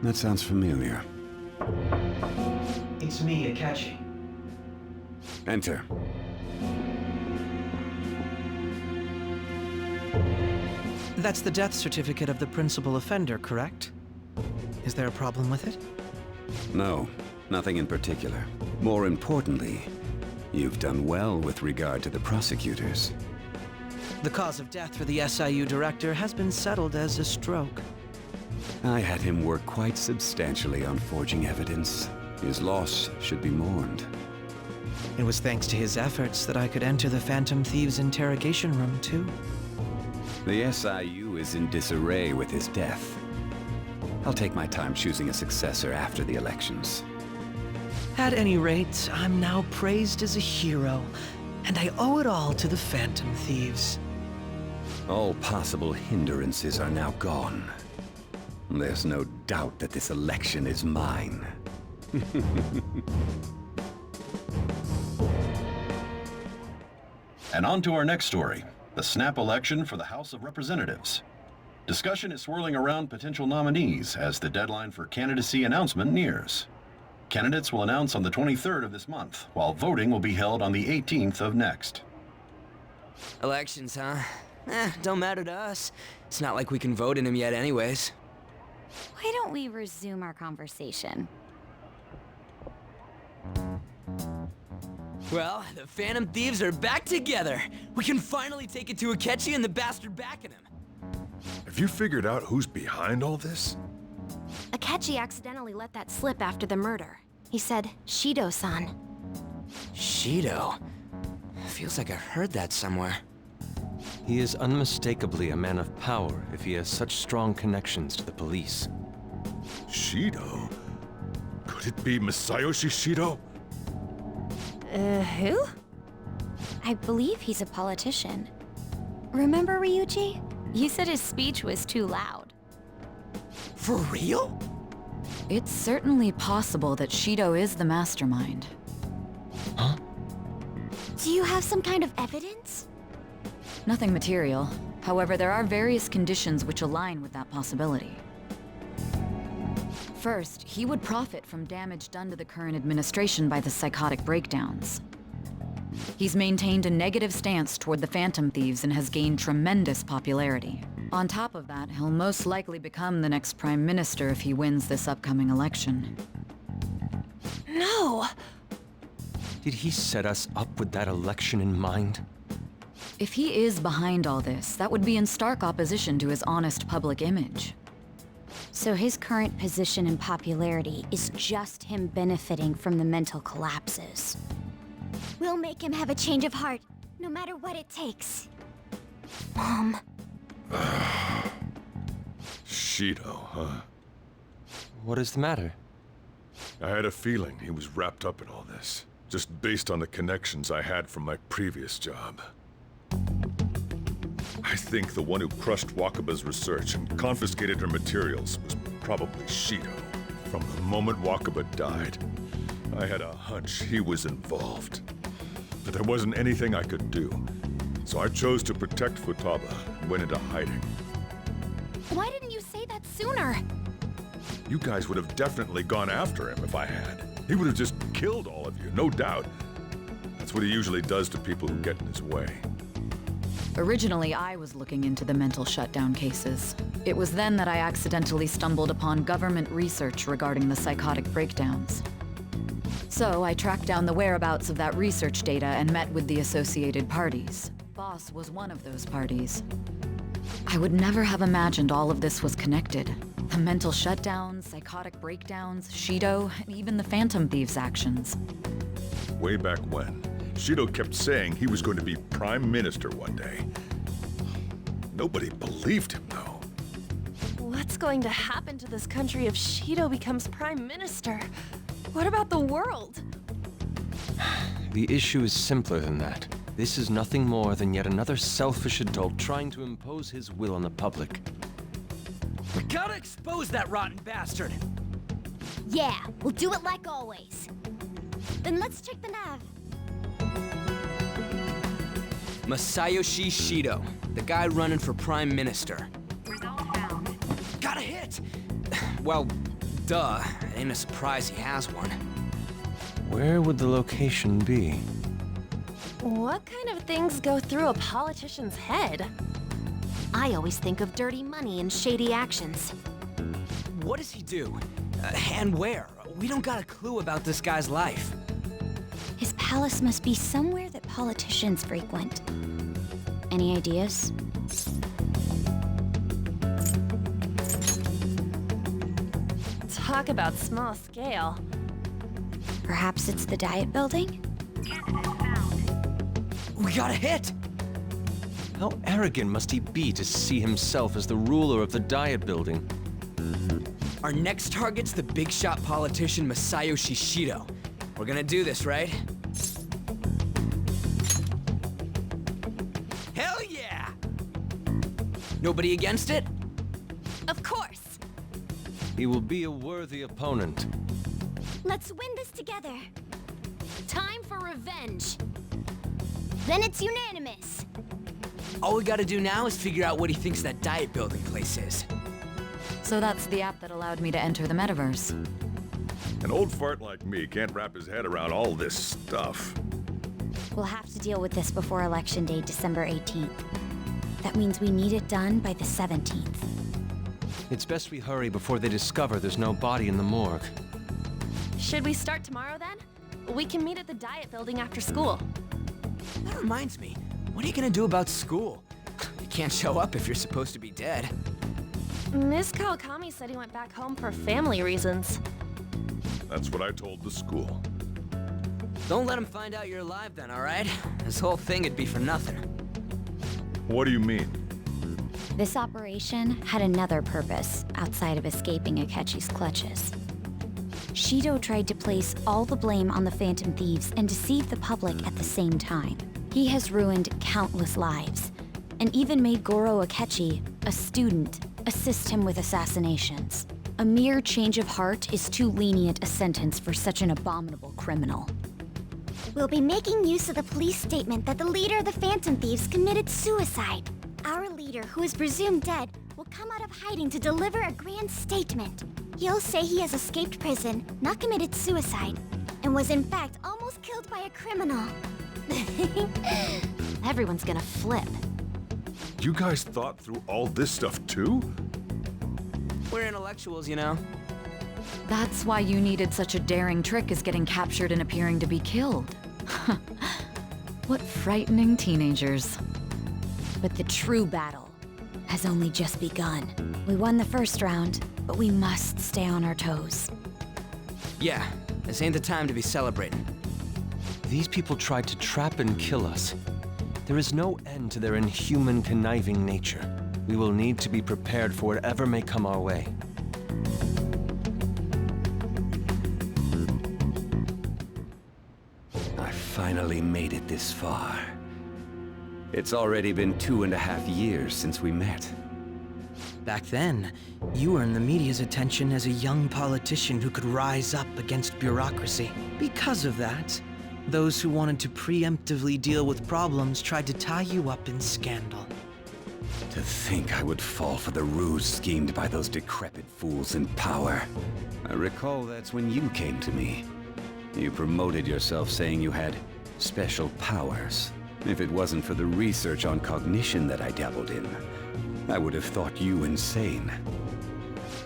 That sounds familiar. It's me, Akechi. Enter. That's the death certificate of the principal offender, correct? Is there a problem with it? No, nothing in particular. More importantly, you've done well with regard to the prosecutors. The cause of death for the SIU director has been settled as a stroke. I had him work quite substantially on forging evidence. His loss should be mourned. It was thanks to his efforts that I could enter the Phantom Thieves interrogation room, too. The SIU is in disarray with his death. I'll take my time choosing a successor after the elections. At any rate, I'm now praised as a hero, and I owe it all to the Phantom Thieves. All possible hindrances are now gone. There's no doubt that this election is mine. And on to our next story, the snap election for the House of Representatives. Discussion is swirling around potential nominees as the deadline for candidacy announcement nears. Candidates will announce on the 23rd of this month, while voting will be held on the 18th of next. Elections, huh? Don't matter to us. It's not like we can vote in them yet anyways. Why don't we resume our conversation? Well, the Phantom Thieves are back together. We can finally take it to Akechi and the bastard backing him. Have you figured out who's behind all this? Akechi accidentally let that slip after the murder. He said, Shido-san. Shido? Feels like I've heard that somewhere. He is unmistakably a man of power if he has such strong connections to the police. Shido? Could it be Masayoshi Shido? Who? I believe he's a politician. Remember, Ryuji? You said his speech was too loud. For real? It's certainly possible that Shido is the mastermind. Huh? Do you have some kind of evidence? Nothing material. However, there are various conditions which align with that possibility. First, he would profit from damage done to the current administration by the psychotic breakdowns. He's maintained a negative stance toward the Phantom Thieves and has gained tremendous popularity. On top of that, he'll most likely become the next Prime Minister if he wins this upcoming election. No! Did he set us up with that election in mind? If he is behind all this, that would be in stark opposition to his honest public image. So his current position and popularity is just him benefiting from the mental collapses. We'll make him have a change of heart, no matter what it takes. Mom. Shido, huh? What is the matter? I had a feeling he was wrapped up in all this, just based on the connections I had from my previous job. I think the one who crushed Wakaba's research and confiscated her materials was probably Shido. From the moment Wakaba died, I had a hunch he was involved. But there wasn't anything I could do. So I chose to protect Futaba and went into hiding. Why didn't you say that sooner? You guys would have definitely gone after him if I had. He would have just killed all of you, no doubt. That's what he usually does to people who get in his way. Originally, I was looking into the mental shutdown cases. It was then that I accidentally stumbled upon government research regarding the psychotic breakdowns. So I tracked down the whereabouts of that research data and met with the associated parties. Boss was one of those parties. I would never have imagined all of this was connected. The mental shutdowns, psychotic breakdowns, Shido, and even the Phantom Thieves' actions. Way back when, Shido kept saying he was going to be Prime Minister one day. Nobody believed him, though. What's going to happen to this country if Shido becomes Prime Minister? What about the world? The issue is simpler than that. This is nothing more than yet another selfish adult trying to impose his will on the public. We gotta expose that rotten bastard! Yeah, we'll do it like always. Then let's check the nav. Masayoshi Shido, the guy running for Prime Minister. Result found. Got a hit! Well, duh. It ain't a surprise he has one. Where would the location be? What kind of things go through a politician's head? I always think of dirty money and shady actions. What does he do? And where? We don't got a clue about this guy's life. His palace must be somewhere that politicians frequent. Any ideas? Talk about small scale. Perhaps it's the Diet Building? We got a hit! How arrogant must he be to see himself as the ruler of the Diet Building? Our next target's the big shot politician Masayoshi Shido. We're gonna do this, right? Hell yeah! Nobody against it? Of course! He will be a worthy opponent. Let's win this together. Time for revenge. Then it's unanimous. All we gotta do now is figure out what he thinks that Diet Building place is. So that's the app that allowed me to enter the metaverse. An old fart like me can't wrap his head around all this stuff. We'll have to deal with this before Election Day, December 18th. That means we need it done by the 17th. It's best we hurry before they discover there's no body in the morgue. Should we start tomorrow then? We can meet at the Diet Building after school. That reminds me, what are you gonna do about school? You can't show up if you're supposed to be dead. Miss Kawakami said he went back home for family reasons. That's what I told the school. Don't let him find out you're alive then, alright? This whole thing would be for nothing. What do you mean? This operation had another purpose outside of escaping Akechi's clutches. Shido tried to place all the blame on the Phantom Thieves and deceive the public at the same time. He has ruined countless lives, and even made Goro Akechi, a student, assist him with assassinations. A mere change of heart is too lenient a sentence for such an abominable criminal. We'll be making use of the police statement that the leader of the Phantom Thieves committed suicide. Our leader, who is presumed dead, will come out of hiding to deliver a grand statement. He'll say he has escaped prison, not committed suicide, and was in fact almost killed by a criminal. Everyone's gonna flip. You guys thought through all this stuff too? We're intellectuals, you know? That's why you needed such a daring trick as getting captured and appearing to be killed. What frightening teenagers. But the true battle has only just begun. We won the first round, but we must stay on our toes. Yeah, this ain't the time to be celebrating. These people tried to trap and kill us. There is no end to their inhuman, conniving nature. We will need to be prepared for whatever may come our way. I finally made it this far. It's already been 2.5 years since we met. Back then, you earned the media's attention as a young politician who could rise up against bureaucracy. Because of that, those who wanted to preemptively deal with problems tried to tie you up in scandal. To think I would fall for the ruse schemed by those decrepit fools in power. I recall that's when you came to me. You promoted yourself saying you had special powers. If it wasn't for the research on cognition that I dabbled in, I would have thought you insane.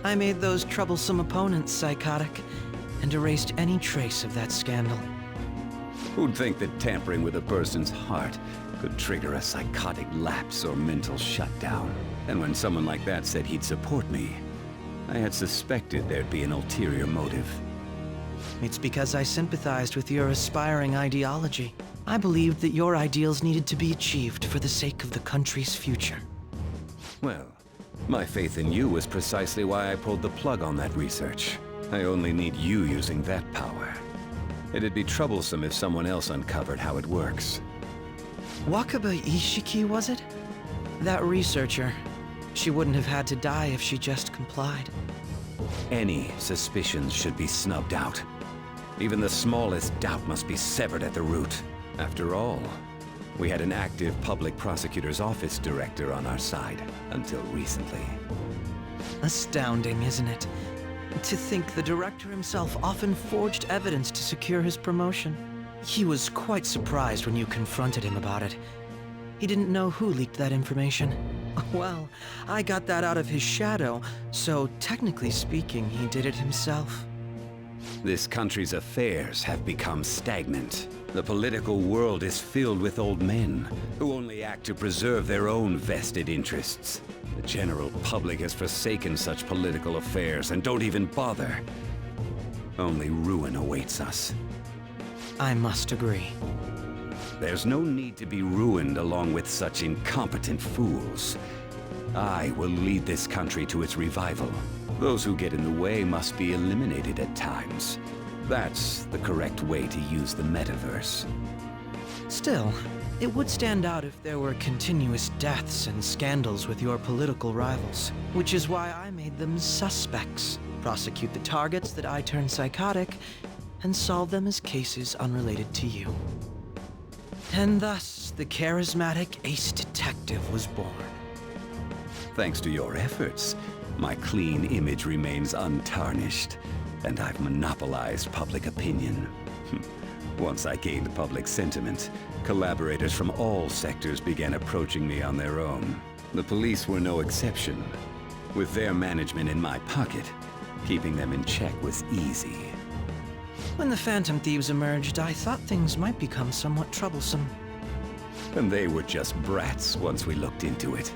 I made those troublesome opponents psychotic, and erased any trace of that scandal. Who'd think that tampering with a person's heart could trigger a psychotic lapse or mental shutdown? And when someone like that said he'd support me, I had suspected there'd be an ulterior motive. It's because I sympathized with your aspiring ideology. I believed that your ideals needed to be achieved for the sake of the country's future. Well, my faith in you was precisely why I pulled the plug on that research. I only need you using that power. It'd be troublesome if someone else uncovered how it works. Wakaba Ishiki, was it? That researcher. She wouldn't have had to die if she just complied. Any suspicions should be snubbed out. Even the smallest doubt must be severed at the root. After all, we had an active public prosecutor's office director on our side, until recently. Astounding, isn't it? To think the director himself often forged evidence to secure his promotion. He was quite surprised when you confronted him about it. He didn't know who leaked that information. Well, I got that out of his shadow, so technically speaking, he did it himself. This country's affairs have become stagnant. The political world is filled with old men who only act to preserve their own vested interests. The general public has forsaken such political affairs and don't even bother. Only ruin awaits us. I must agree. There's no need to be ruined along with such incompetent fools. I will lead this country to its revival. Those who get in the way must be eliminated at times. That's the correct way to use the metaverse. Still, it would stand out if there were continuous deaths and scandals with your political rivals, which is why I made them suspects. Prosecute the targets that I turn psychotic, and solve them as cases unrelated to you. And thus, the charismatic ace detective was born. Thanks to your efforts, my clean image remains untarnished, and I've monopolized public opinion. Once I gained public sentiment, collaborators from all sectors began approaching me on their own. The police were no exception. With their management in my pocket, keeping them in check was easy. When the Phantom Thieves emerged, I thought things might become somewhat troublesome. And they were just brats once we looked into it.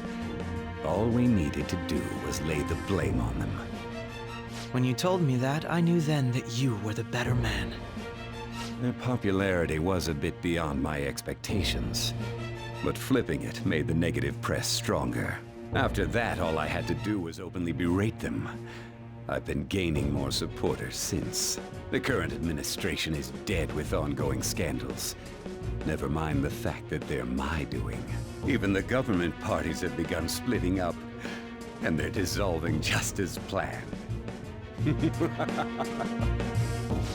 All we needed to do was lay the blame on them. When you told me that, I knew then that you were the better man. Their popularity was a bit beyond my expectations. But flipping it made the negative press stronger. After that, all I had to do was openly berate them. I've been gaining more supporters since. The current administration is dead with ongoing scandals. Never mind the fact that they're my doing. Even the government parties have begun splitting up, and they're dissolving just as planned.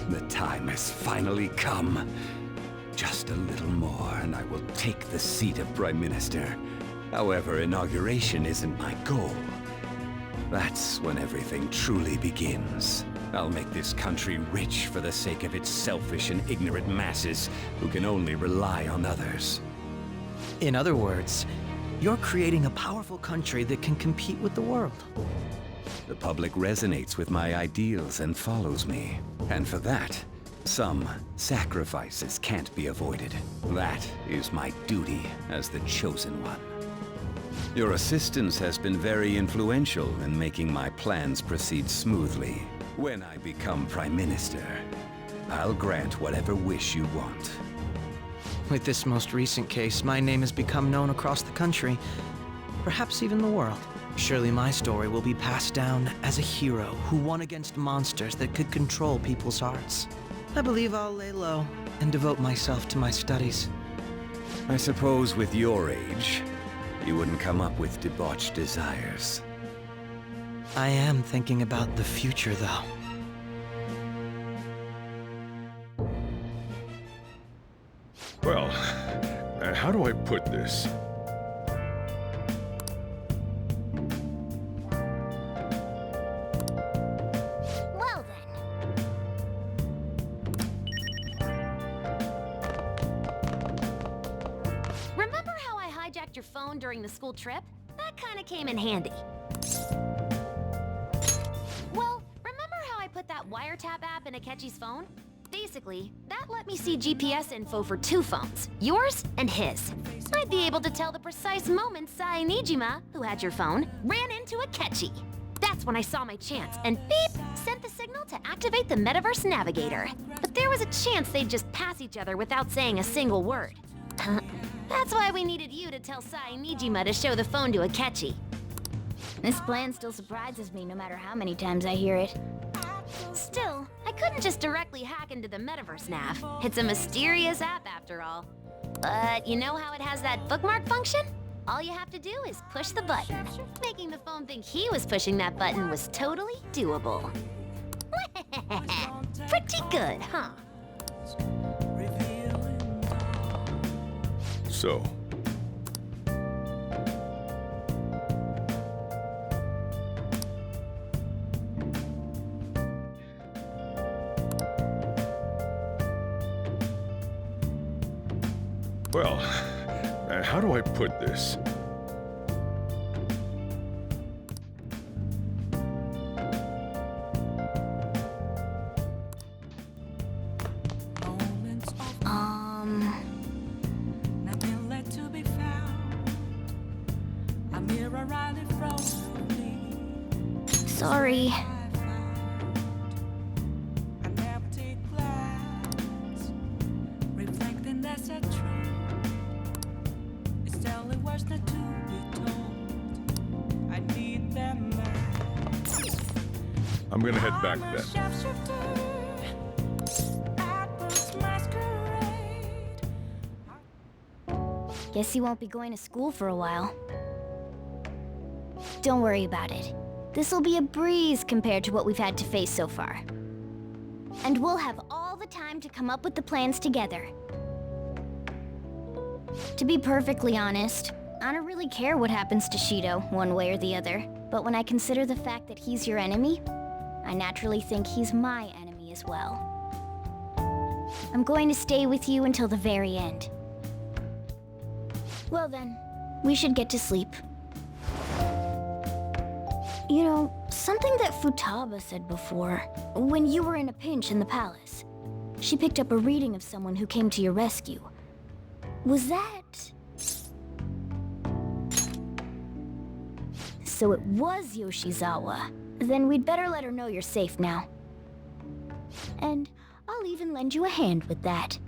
The time has finally come. Just a little more, and I will take the seat of Prime Minister. However, inauguration isn't my goal. That's when everything truly begins. I'll make this country rich for the sake of its selfish and ignorant masses who can only rely on others. In other words, you're creating a powerful country that can compete with the world. The public resonates with my ideals and follows me. And for that, some sacrifices can't be avoided. That is my duty as the chosen one. Your assistance has been very influential in making my plans proceed smoothly. When I become Prime Minister, I'll grant whatever wish you want. With this most recent case, my name has become known across the country, perhaps even the world. Surely my story will be passed down as a hero who won against monsters that could control people's hearts. I believe I'll lay low and devote myself to my studies. I suppose with your age, you wouldn't come up with debauched desires. I am thinking about the future, though. Well, how do I put this? Well then. Remember how I hijacked your phone during the school trip? That kinda came in handy. Well, remember how I put that wiretap app in Akechi's phone? Basically, that let me see GPS info for 2 phones, yours and his. I'd be able to tell the precise moment Sai Nijima, who had your phone, ran into Akechi. That's when I saw my chance, and beep, sent the signal to activate the Metaverse Navigator. But there was a chance they'd just pass each other without saying a single word. That's why we needed you to tell Sai Nijima to show the phone to Akechi. This plan still surprises me no matter how many times I hear it. Still, I couldn't just directly hack into the Metaverse Nav. It's a mysterious app after all. But you know how it has that bookmark function? All you have to do is push the button. Making the phone think he was pushing that button was totally doable. Pretty good, huh? So, Well, how do I put this? Sorry. I'm gonna head back then. Guess you won't be going to school for a while. Don't worry about it. This'll be a breeze compared to what we've had to face so far. And we'll have all the time to come up with the plans together. To be perfectly honest, I don't really care what happens to Shido, one way or the other. But when I consider the fact that he's your enemy, I naturally think he's my enemy as well. I'm going to stay with you until the very end. Well then, we should get to sleep. You know, something that Futaba said before, when you were in a pinch in the palace, she picked up a reading of someone who came to your rescue. Was that... So it was Yoshizawa. Then we'd better let her know you're safe now. And I'll even lend you a hand with that.